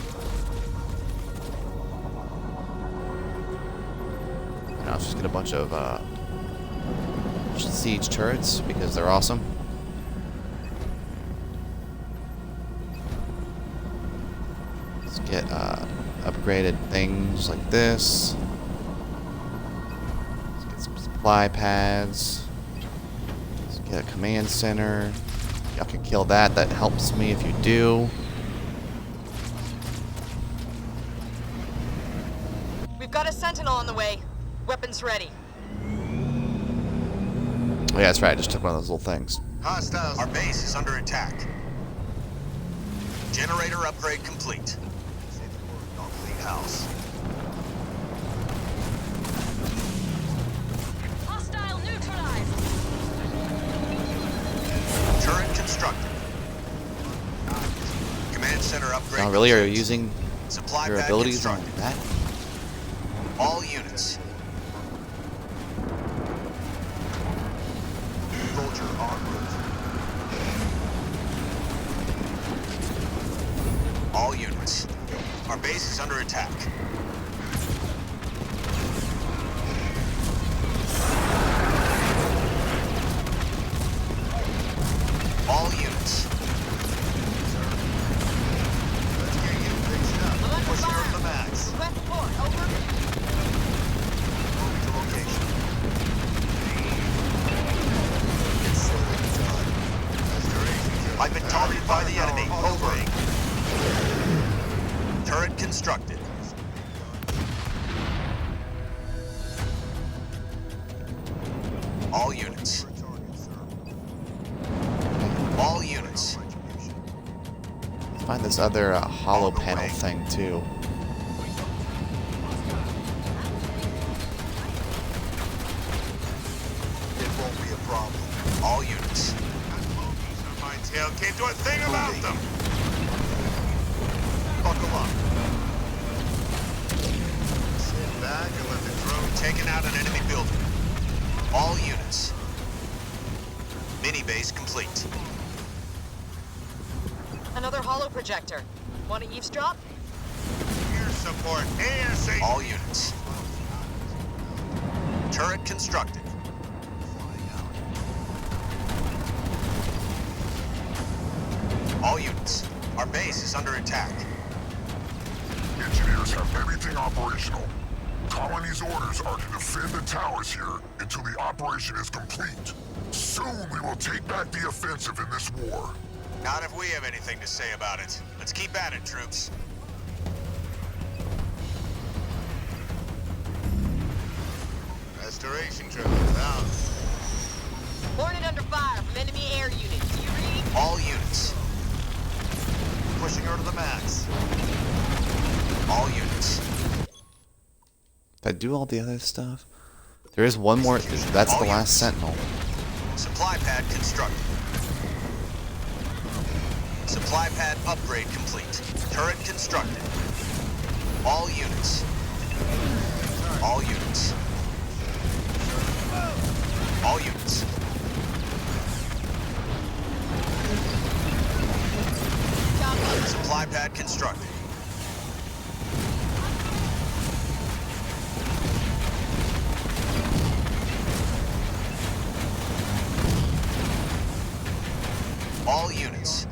Now let's just get a bunch of siege turrets because they're awesome. Let's get upgraded things like this. Let's get some supply pads. Let's get a command center. Y'all can kill that. That helps me if you do. We've got a sentinel on the way. Weapons ready. Oh yeah, that's right. I just took one of those little things. Hostiles. Our base is under attack. Generator upgrade complete. On Clean House. Hostile neutralized. Turret constructed. Command center upgrade. Now, really, are you complete. using Supply your pad abilities on constructed. that? All units. Vulture en route. All units. Our base is under attack. All units. Let's get you fixed up. Pushing her to the max. West port, over. Moving to location. It's slowly done. I've been targeted by the enemy. Over. Turret constructed. All units. All units. Let's find this other hollow panel thing too. It won't be a problem. All units. My tail can't do a thing about them. Buckle up. Sit back and let the drone taking out an enemy building. All units. Mini base complete. Another holo projector. Want to eavesdrop? Air support. ASA. All units. Turret constructed. All units. Our base is under attack. Engineers have everything operational. Colony's orders are to defend the towers here until the operation is complete. Soon we will take back the offensive in this war. Not if we have anything to say about it. Let's keep at it, troops. Restoration troops out. Hornet under fire from enemy air units. Do you read? All units. Pushing her to the max. All units. Did I do all the other stuff? There is one more. That's the last sentinel. Supply pad constructed. Supply pad upgrade complete. Turret constructed. All units. All units. All units. Supply pad constructed. All units.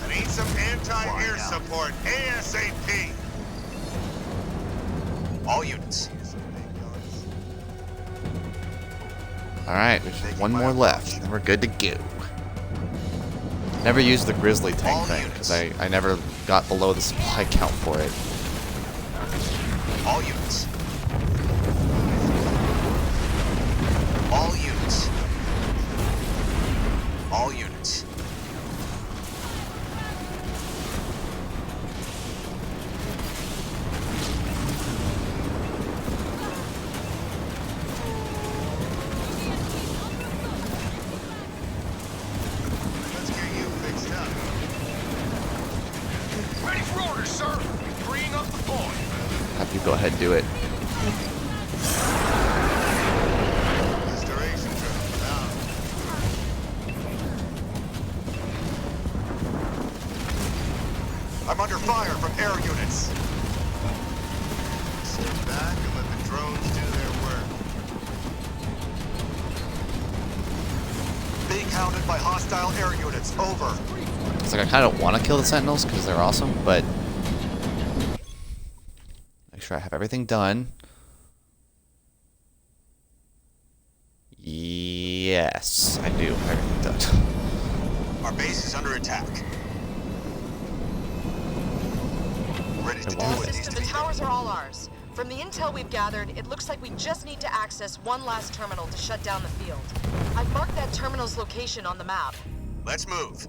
I need some Anti-air support, ASAP! All units. Alright, there's just one more left, and we're good to go. Never used the Grizzly tank All thing, units. because I never got below the supply count for it. All units. All units. All units. Let's get you fixed up. Ready for orders, sir. Freeing up the point. Have you go ahead and do it. Restoration drill down. I'm under fire from air units. Sit back and let the drones do their work. Being hounded by hostile air units. Over. It's like I kind of want to kill the Sentinels because they're awesome, but make sure I have everything done. Yes, I do have everything done. Our base is under attack. Ready to do wow. what needs Sister, to the be done. towers are all ours. From the intel we've gathered, it looks like we just need to access one last terminal to shut down the field. I've marked that terminal's location on the map. Let's move.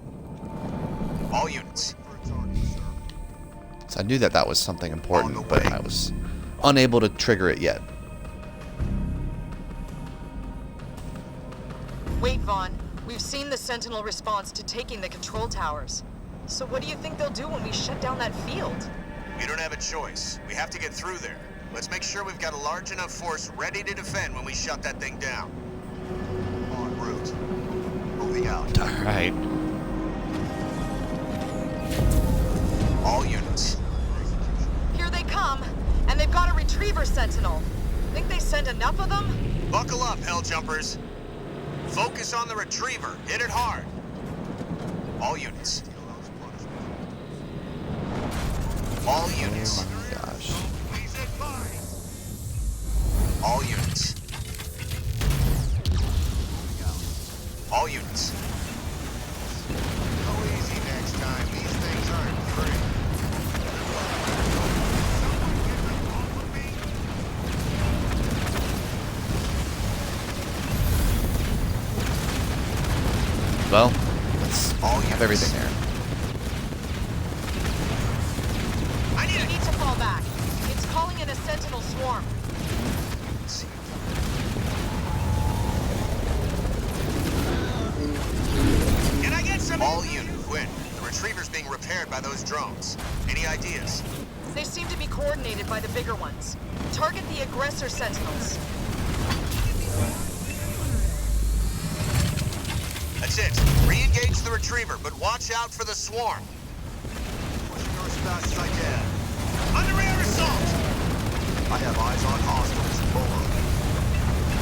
All units. So I knew that that was something On the important, but way. I was unable to trigger it yet. Wait, Vaughn. We've seen the Sentinel response to taking the control towers. So what do you think they'll do when we shut down that field? We don't have a choice. We have to get through there. Let's make sure we've got a large enough force ready to defend when we shut that thing down. En route. Moving out. Alright. All units. Here they come, and they've got a retriever Sentinel. Think they sent enough of them? Buckle up, hell jumpers. Focus on the retriever. Hit it hard. All units. All units. Oh my gosh. All units. All units. Go easy next time. These things aren't free. Well, let's All have units. everything there. I need We it. need to fall back. It's calling in a Sentinel swarm. Can I get some? All unit. Quinn, the retriever's being repaired by those drones. Any ideas? They seem to be coordinated by the bigger ones. Target the aggressor Sentinels. That's it. Re-engage the retriever, but watch out for the swarm. Pushing her as fast as I can. Under air assault! I have eyes on hostiles. Over.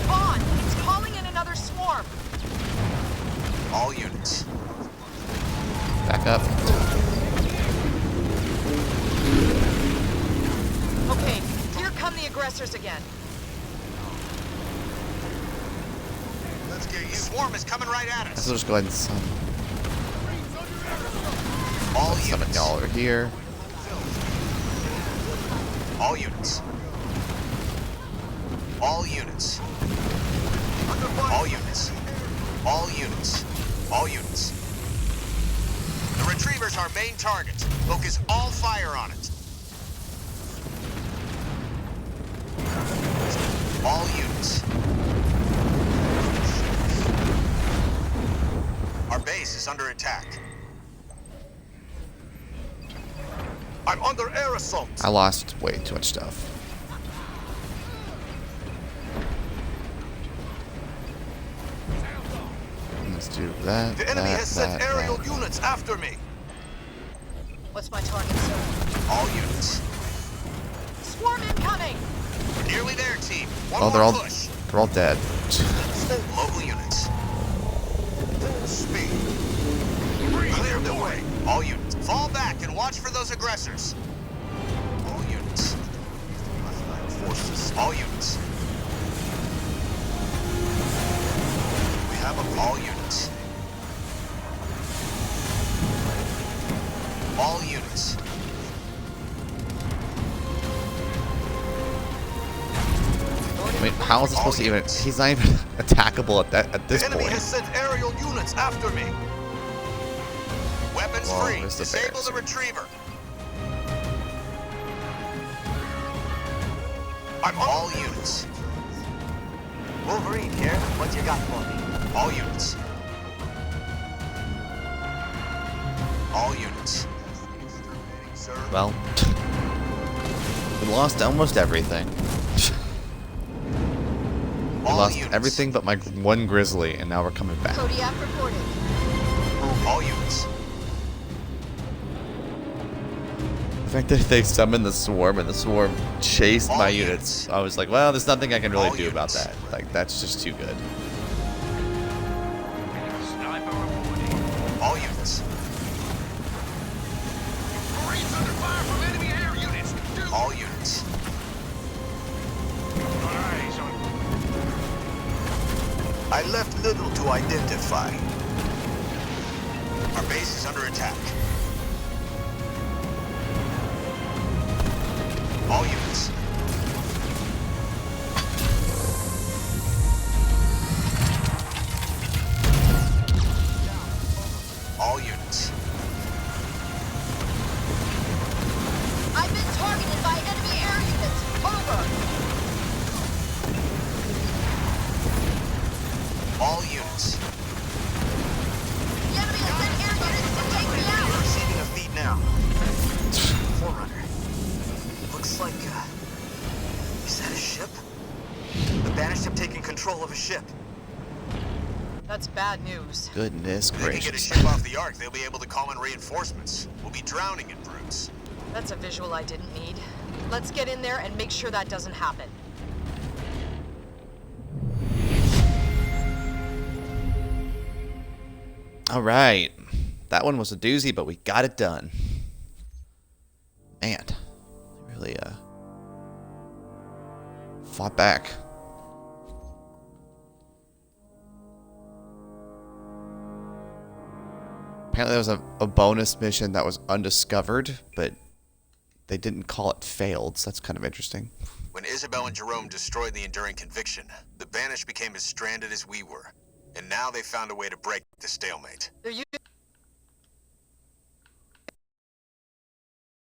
Vaughn, it's calling in another swarm. All units. Back up. Okay, here come the aggressors again. Let's get The you. swarm is coming right at So us. just go ahead and All summon units. y'all over here. All units. All units. Under fire. All units. All units. All units. The retriever's our main target. Focus all fire on it. All units. Our base is under attack. I'm under air assault. I lost way too much stuff. Let's do that. The enemy that, has sent that, aerial that. units after me. What's my target, sir? All units. Swarm incoming! We're nearly there, team. One Oh, more they're all push. dead. Local units. Full speed. Clear the way. All units. Fall back and watch for those aggressors. All units. Forces. All units. We have a All units. All units. Wait, how is it supposed to even? He's not even attackable at this The enemy point. has sent aerial units after me. Weapons Well, free. there's the Disable bears. the retriever. I'm All units. Wolverine here. What you got for me? All units. All units. sir. Well, we lost almost everything. We All lost units. everything but my one grizzly, and now we're coming back. Kodiak reporting. All units. The fact that they summoned the swarm and the swarm chased All my units. units, I was like, well, there's nothing I can really All do about units. that. Like, that's just too good. Sniper reporting. All units. Marines under fire from enemy air units. Do All units. got eyes on. I left little to identify. Our base is under attack. All units. All units. I've been targeted by enemy air units. Over. All units. The enemy has sent air units to take me We're out. receiving a feed now. Forerunner. Looks like, is that a ship? The banished have taken control of a ship. That's bad news. Goodness If they can get a gracious. ship off the Ark, they'll be able to call in reinforcements. We'll be drowning in brutes. That's a visual I didn't need. Let's get in there and make sure that doesn't happen. All right. That one was a doozy, but we got it done. Man, really fought back. Apparently there was a bonus mission that was undiscovered, but they didn't call it failed, so that's kind of interesting. When Isabel and Jerome destroyed the Enduring Conviction, the Banished became as stranded as we were. And now they found a way to break the stalemate. They're